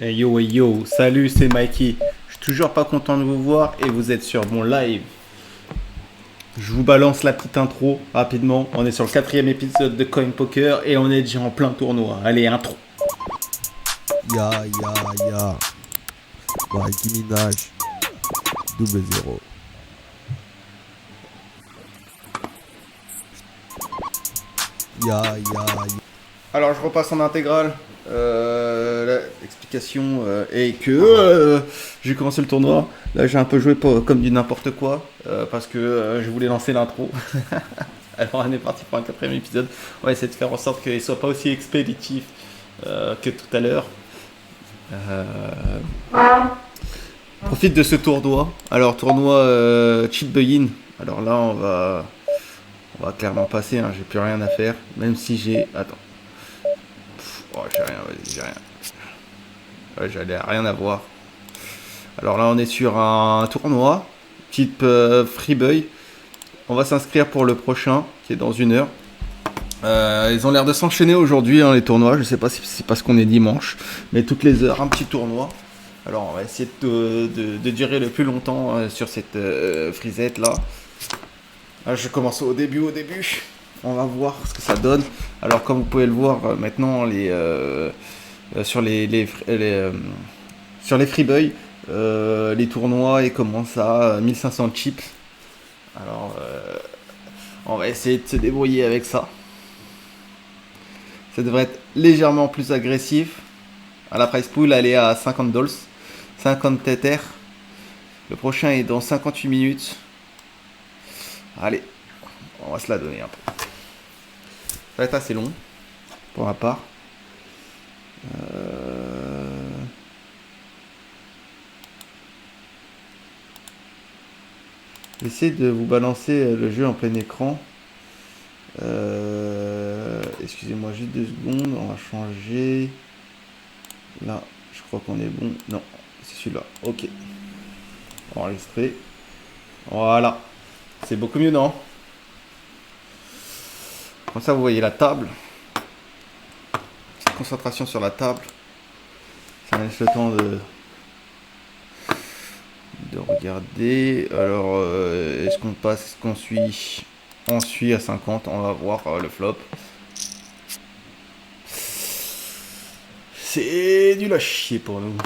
Hey yo, salut, c'est Mikey. Je suis toujours pas content de vous voir et vous êtes sur mon live. Je vous balance la petite intro rapidement. On est sur le quatrième épisode de Coin Poker et on est déjà en plein tournoi. Allez, intro. Ya. Nicki Minaj. Double zéro. Ya. Alors, je repasse en intégrale. L'explication est que j'ai commencé le tournoi. Là, j'ai un peu joué comme du n'importe quoi parce que je voulais lancer l'intro. Alors, on est parti pour un quatrième épisode. On va essayer de faire en sorte qu'il soit pas aussi expéditif que tout à l'heure. Profite de ce tournoi. Alors, tournoi cheat begin. Alors là, on va clairement passer. Hein. J'ai plus rien à faire. Même si j'ai. Attends. Oh, j'ai rien, vas-y, j'ai rien. Ouais, j'allais rien à voir. Alors là, on est sur un tournoi type Freeboy. On va s'inscrire pour le prochain, qui est dans 1 heure. Ils ont l'air de s'enchaîner aujourd'hui, hein, les tournois. Je sais pas si c'est parce qu'on est dimanche, mais toutes les heures, un petit tournoi. Alors, on va essayer de durer le plus longtemps sur cette frisette là. Là, je commence au début. On va voir ce que ça donne. Alors, comme vous pouvez le voir maintenant, sur sur les Freeboy, les tournois ils commencent à 1500 chips. Alors, on va essayer de se débrouiller avec ça. Ça devrait être légèrement plus agressif. À la price pool, elle est à 50 dollars, 50 tether. Le prochain est dans 58 minutes. Allez, on va se la donner un peu. Ça va être assez long, pour ma part. J'essaie de vous balancer le jeu en plein écran. Excusez-moi juste 2 secondes, on va changer. Là, je crois qu'on est bon. Non, c'est celui-là. Ok. Enregistrer. Voilà. C'est beaucoup mieux, non? Comme ça, vous voyez la table. Petite concentration sur la table. Ça me laisse le temps de regarder. Alors, est-ce qu'on passe, est-ce qu'on suit? On suit à 50. On va voir le flop. C'est nul à chier pour nous.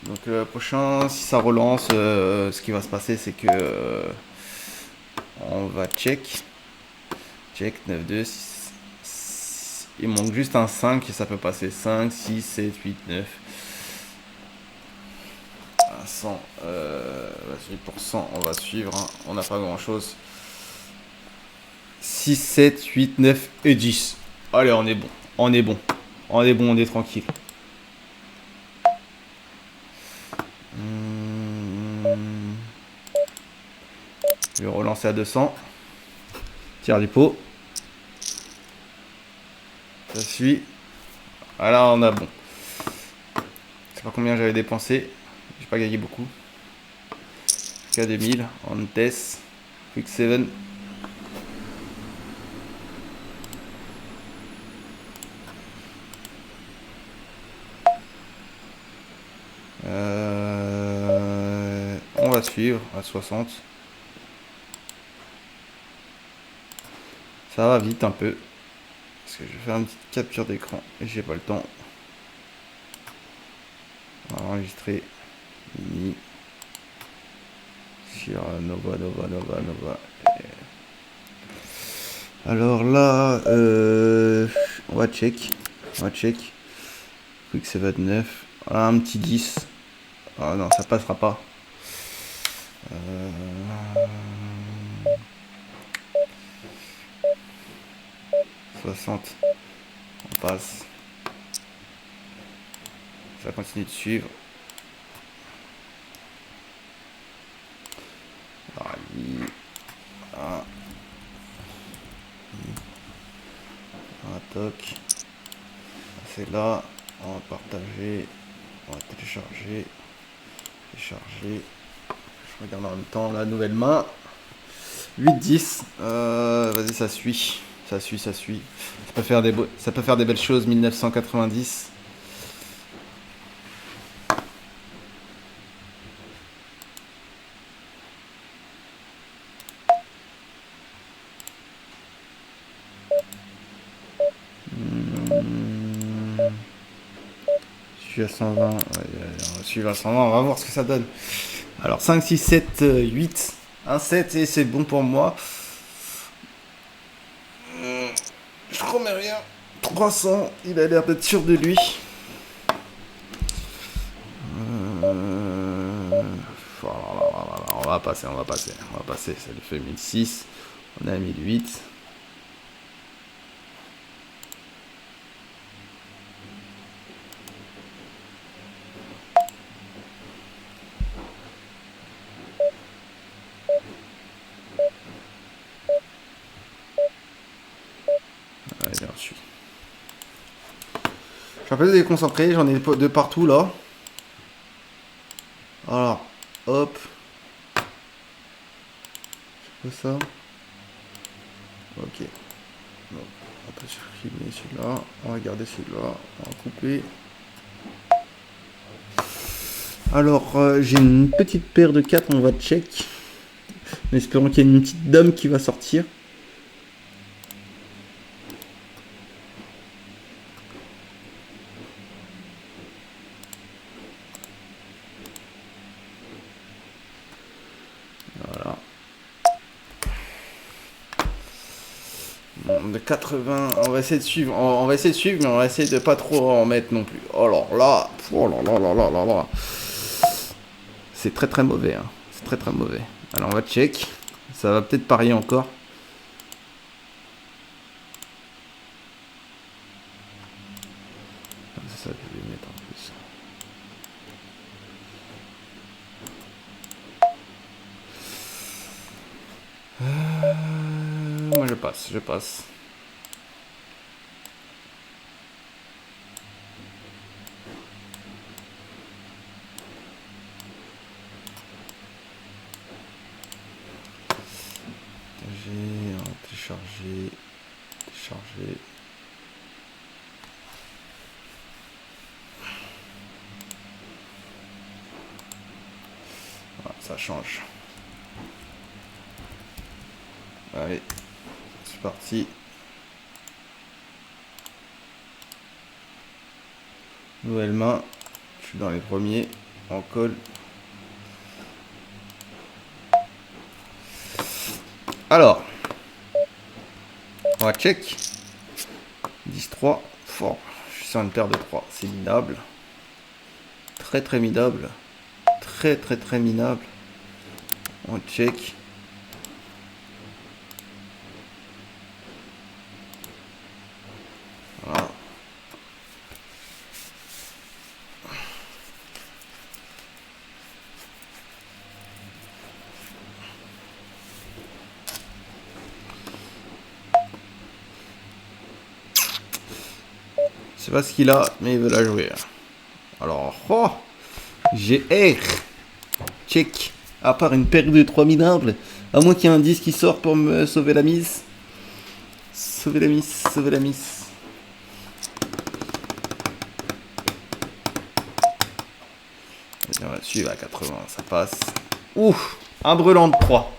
Donc le prochain, si ça relance, ce qui va se passer, c'est que on va check. Check 9-2. Il manque juste un 5 et ça peut passer 5, 6, 7, 8, 9. À 100, 8%, on va suivre. Hein. On n'a pas grand chose. 6, 7, 8, 9 et 10. Allez, on est bon. On est tranquille. Je vais relancer à 200. Tire du pot. Ça suit. Voilà, on a bon. Je sais pas combien j'avais dépensé. J'ai pas gagné beaucoup. Jusqu'à 2000. On test. Quick 7. On va suivre à 60. Ça va vite un peu. Parce que je vais faire une petite capture d'écran et j'ai pas le temps. On va enregistrer mini sur Nova. Alors là, on va check. Quick 79. Ah, un petit 10. Ah non, ça passera pas. 60. On passe. Ça continue de suivre. Toc. C'est là. On va partager. On va télécharger. Je regarde en même temps la nouvelle main. 8-10. Vas-y, ça suit. Ça peut faire des belles choses. 1990. Je suis à 120. Ouais, je suis à 120. On va voir ce que ça donne. Alors 5, 6, 7, 8. Un 7 et c'est bon pour moi. Je remets rien. 300. Il a l'air d'être sûr de lui. On va passer. Ça lui fait 1006. On a 1008. Allez, on suit. Je suis un peu déconcentré, j'en ai de partout là. Alors, hop. C'est quoi ça? Ok. Donc, on va filmer celui-là. On va garder celui-là. On va couper. Alors, j'ai une petite paire de 4, on va check. En espérant qu'il y a une petite dame qui va sortir. Voilà. Bon, de 80, on va essayer de suivre. On va essayer de suivre, mais on va essayer de pas trop en mettre non plus. Alors là, oh là là là là là là. C'est très très mauvais. Hein. C'est très très mauvais. Alors on va check. Ça va peut-être parier encore. C'est ça que je vais mettre en plus. Moi je passe. Télécharger. Voilà, ça change. Allez, c'est parti. Nouvelle main. Je suis dans les premiers. On colle. Alors, on va check. 10-3. Fort. Je suis sur une paire de 3. C'est minable. Très très minable. Très très très minable. On check. Voilà. Je sais pas ce qu'il a, mais il veut la jouer. Alors, oh, GR. Check. À part une paire de 3 minables. À moins qu'il y ait un 10 qui sort pour me sauver la mise. Sauver la mise. On va suivre à 80, ça passe. Ouf, un brelan de 3.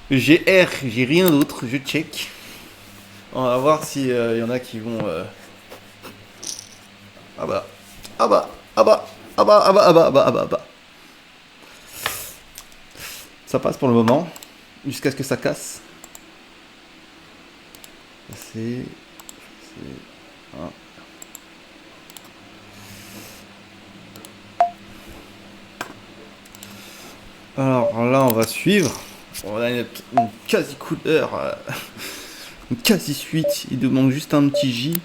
GR, j'ai rien d'autre, je check. On va voir s'il y en a qui vont... Ah bah. Ça passe pour le moment, jusqu'à ce que ça casse. C'est... Ah. Alors là, on va suivre. On a une quasi couleur, une quasi suite. Il nous manque juste un petit J.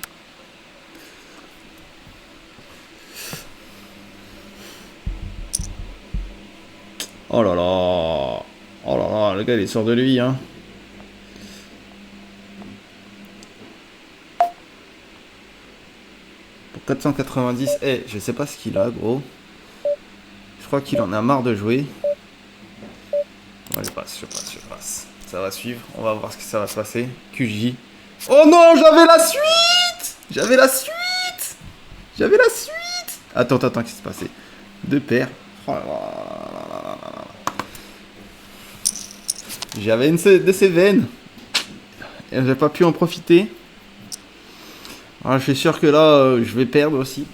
Oh là là, le gars il est sûr de lui, hein. Pour 490, je sais pas ce qu'il a, gros. Je crois qu'il en a marre de jouer. Ouais, je passe. Ça va suivre, on va voir ce que ça va se passer. QJ. Oh non, j'avais la suite. Attends, qu'est-ce qui s'est passé? Deux paires. Oh là là. J'avais une de ces veines. Et j'ai pas pu en profiter. Ah, je suis sûr que là, je vais perdre aussi.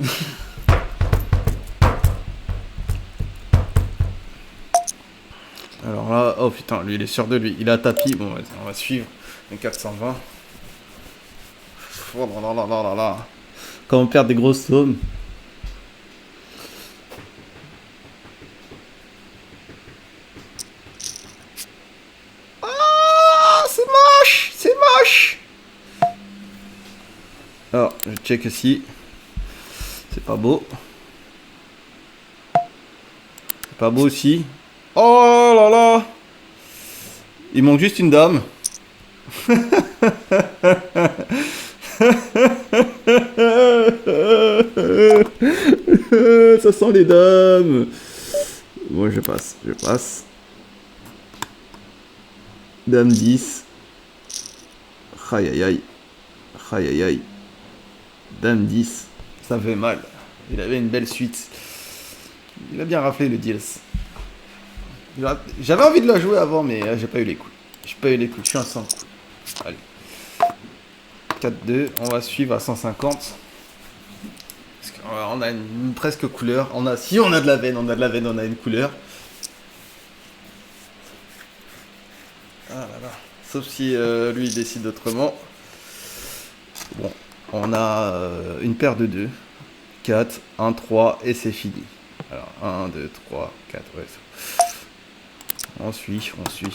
Alors là, oh putain, lui il est sûr de lui. Il a tapis. Bon, vas-y, on va suivre. Un 420. Oh là là là là là là. Quand on perd des grosses sommes. Ah, c'est moche! C'est moche! Alors, je check aussi. C'est pas beau. C'est pas beau aussi. Oh là là! Il manque juste une dame. Ça sent les dames. Bon, je passe, je passe. Dame 10. Aïe aïe aïe. Aïe aïe aïe. Dame 10. Ça fait mal. Il avait une belle suite. Il a bien raflé le deals. J'avais envie de la jouer avant, mais j'ai pas eu les coups. J'ai pas eu les coups, je suis à 100 coups. Allez. 4-2, on va suivre à 150. Parce qu'on a une presque couleur. Si on a de la veine, on a de la veine, on a une couleur. Ah là là. Sauf si lui il décide autrement. Bon, on a une paire de 2. 4, 1, 3 et c'est fini. Alors 1, 2, 3, 4, ouais. On suit, on suit.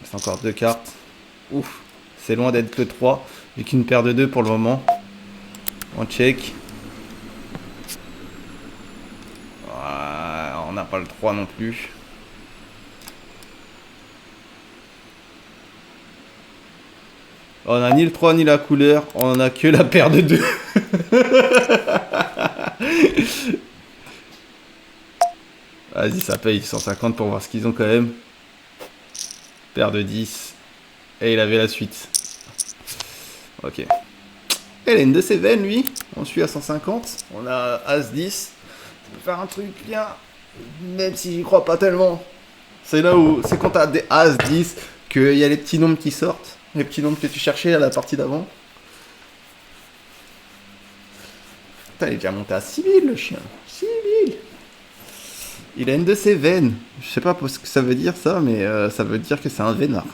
C'est encore 2 cartes. Ouf, c'est loin d'être que 3. J'ai qu'une paire de 2 pour le moment. On check. On n'a pas le 3 non plus. On n'a ni le 3 ni la couleur. On n'a que la paire de 2. Vas-y, ça paye 150 pour voir ce qu'ils ont quand même. Paire de 10. Et il avait la suite. Ok. Elle est une de ses veines, lui. On suit à 150. On a As-10. Ça peut faire un truc bien. Même si j'y crois pas tellement. C'est là où, c'est quand t'as des As-10 qu'il y a les petits nombres qui sortent. Les petits nombres que tu cherchais à la partie d'avant. Putain, il est déjà monté à 6000, le chien. 6000. Il a une de ses veines. Je sais pas ce que ça veut dire, ça, mais ça veut dire que c'est un vénard.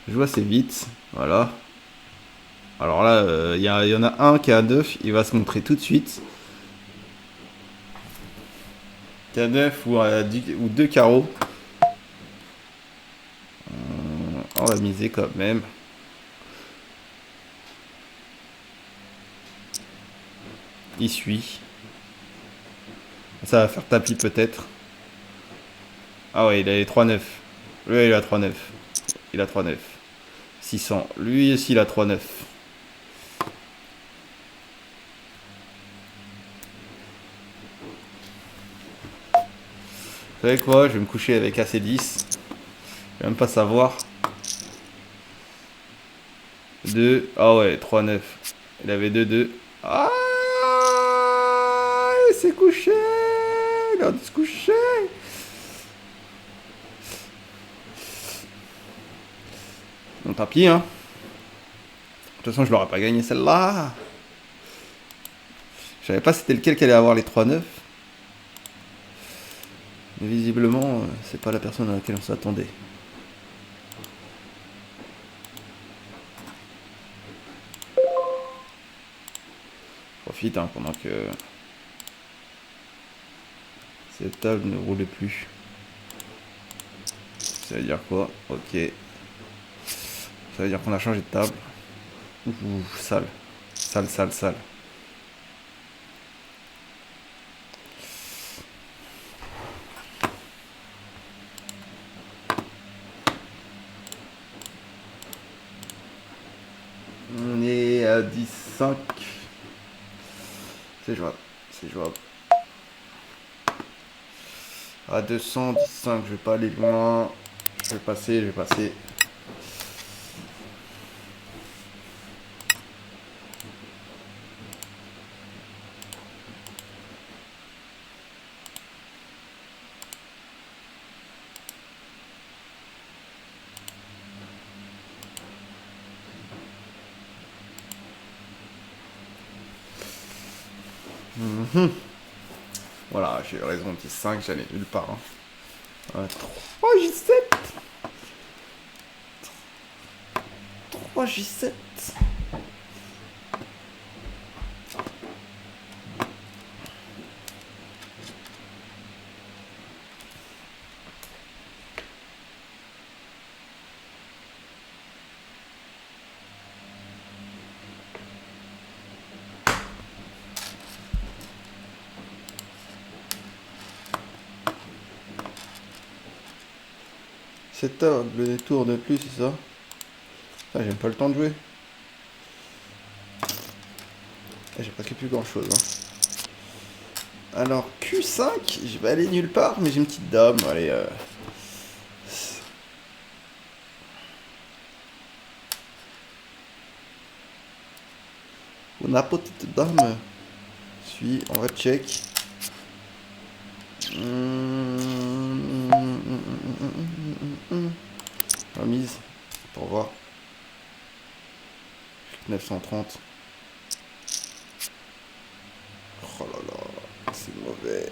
Je vois assez vite. Voilà. Alors là, il y en a un qui a 9. Il va se montrer tout de suite. Qui a 9 ou 2 carreaux. On va miser quand même. Il suit. Ça va faire tapis peut-être. Ah ouais, il a les 3-9. Lui, il a 3-9. Il a 3-9. 600. Lui aussi, il a 3-9. Vous savez quoi? Je vais me coucher avec AC10. Je vais même pas savoir. 2. Ah ouais, 3-9. Il avait 2-2. Ah, il s'est couché. Il a dû se coucher. Bon, tant pis, hein. De toute façon, je l'aurais pas gagné celle-là. Je savais pas c'était lequel qui allait avoir les 3-9. Mais visiblement, c'est pas la personne à laquelle on s'attendait. Profite hein, pendant que cette table ne roule plus. Ça veut dire quoi? Ok. Ça veut dire qu'on a changé de table. Ouh, sale. Sale, sale, sale. On est à 10,5. C'est jouable. C'est jouable. À 215, je vais pas aller loin. Je vais passer, je vais passer. Voilà, j'ai eu raison, 10-5, j'allais nulle part. Hein. 3 J7. 3 J7. C'est top, le détour de plus, c'est ça? Ah, j'ai pas le temps de jouer. Ah, j'ai pas plus grand chose. Hein. Alors, Q5, je vais aller nulle part, mais j'ai une petite dame. Allez, on a petite dame. On va check. Remise pour voir. 930. Oh là là, c'est mauvais.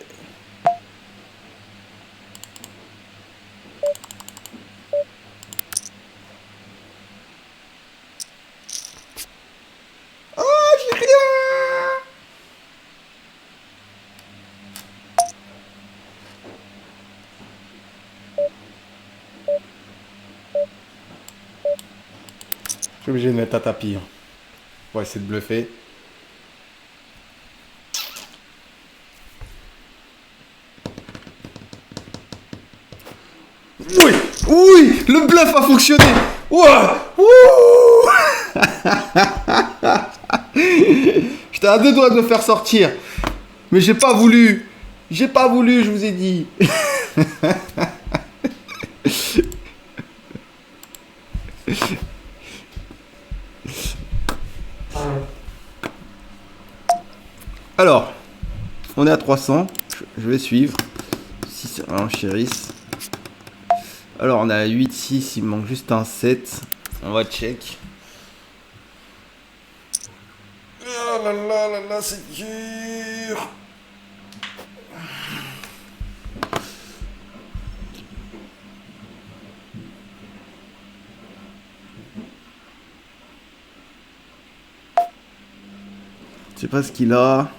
Oh, j'ai rien. Je suis obligé de mettre à tapis. Hein. Pour essayer de bluffer. Oui, oui, le bluff a fonctionné. Ouah, ouh. J'étais à 2 doigts de me faire sortir. Mais j'ai pas voulu. J'ai pas voulu, je vous ai dit. Alors, on est à 300. Je vais suivre. 6 en chérisse. Alors, on a 8-6. Il me manque juste un 7. On va check. Oh là là là là, c'est dur. Je sais pas ce qu'il a.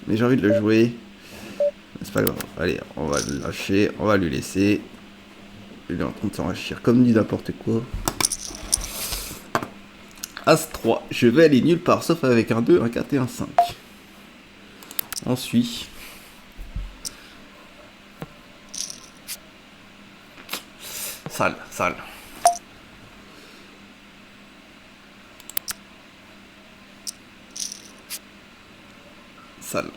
Mais j'ai envie de le jouer. C'est pas grave. Allez, on va le lâcher. On va lui laisser. Il est en train de s'enrichir comme dit n'importe quoi. As 3. Je vais aller nulle part sauf avec un 2, un 4 et un 5. Ensuite. Sale, sale. Sale.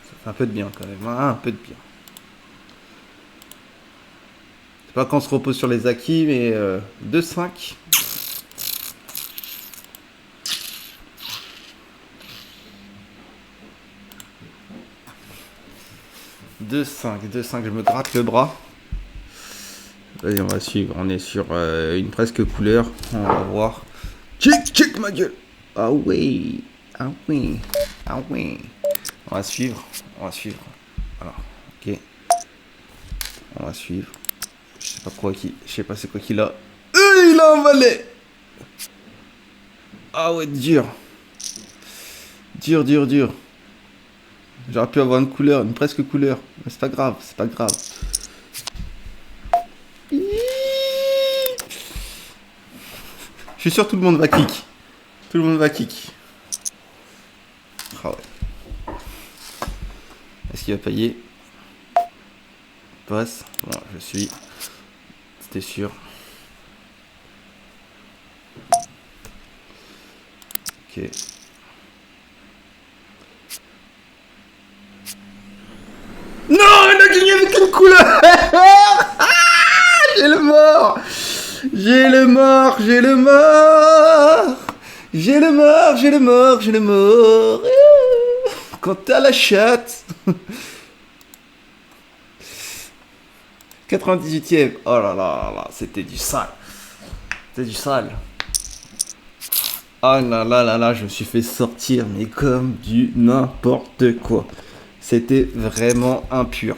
Ça fait un peu de bien quand même, hein, un peu de bien. C'est pas qu'on se repose sur les acquis, mais 2-5. Deux 5, je me gratte le bras. Allez, on va suivre. On est sur une presque couleur. On va voir. Check ma gueule. Ah oui. Ah oui. Ah oui. On va suivre. On va suivre. Alors, ok. On va suivre. Je sais pas quoi qui. Je sais pas c'est quoi qu'il a. Il a un valet. Ah ouais, dur. Dur. J'aurais pu avoir une couleur, une presque couleur. Mais c'est pas grave, c'est pas grave. Je suis sûr que tout le monde va kick. Tout le monde va kick. Ah ouais. Est-ce qu'il va payer? Passe. Bon, je suis. C'était sûr. Ok. Non, il a gagné avec une couleur. J'ai le mort. J'ai le mort. J'ai le mort. J'ai le mort. J'ai le mort. J'ai le mort. Quant à la chatte. 98ème. Oh là là là. C'était du sale. C'était du sale. Oh là là là là. Je me suis fait sortir, mais comme du n'importe quoi. C'était vraiment impur.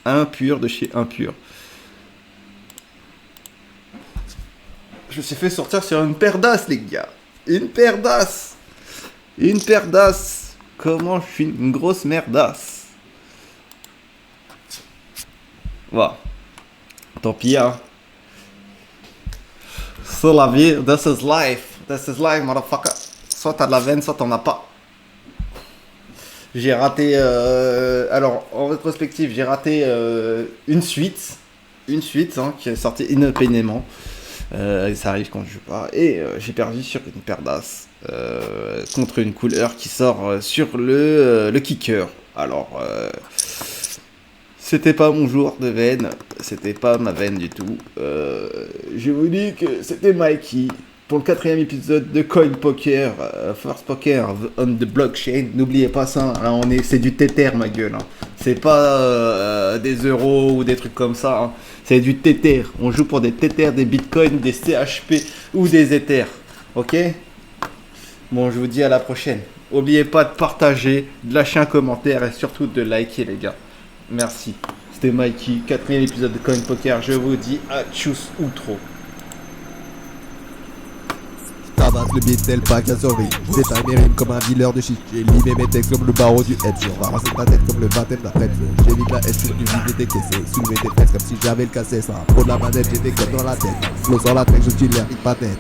Impur de chez impur. Je me suis fait sortir sur une paire d'as, les gars. Une paire d'as. Une paire d'as. Comment je suis une grosse merdasse. Voilà. Tant pis, hein. C'est la vie. This is life. This is life, motherfucker. Soit t'as de la veine, soit t'en as pas. J'ai raté, alors en rétrospective, j'ai raté une suite hein, qui est sortie inopinément. Ça arrive quand je joue pas. Et j'ai perdu sur une paire d'as contre une couleur qui sort sur le kicker. Alors, c'était pas mon jour de veine, c'était pas ma veine du tout. Je vous dis que c'était Mikey. Pour le 4e épisode de Coin Poker, First Poker on the Blockchain, n'oubliez pas ça, là c'est du Tether ma gueule, hein. C'est pas des euros ou des trucs comme ça, hein. C'est du Tether, on joue pour des Tether, des Bitcoins, des CHP ou des Ethers, ok? Bon, je vous dis à la prochaine, n'oubliez pas de partager, de lâcher un commentaire et surtout de liker les gars, merci. C'était Mikey, 4e épisode de Coin Poker, je vous dis à tchuss outro. Tabasse le beat tel pas qu'à survie. C'est un mérime comme un dealer de shit. J'ai limé mes textes comme le barreau du head. On va raser ta tête comme le baptême d'après. J'évite la haine, sur du vide des caissés. Soulever des fesses comme si j'avais le cassé. Ça pro de la manette, j'étais comme dans la tête. Flow sur la tête, je tue l'air, pas tête.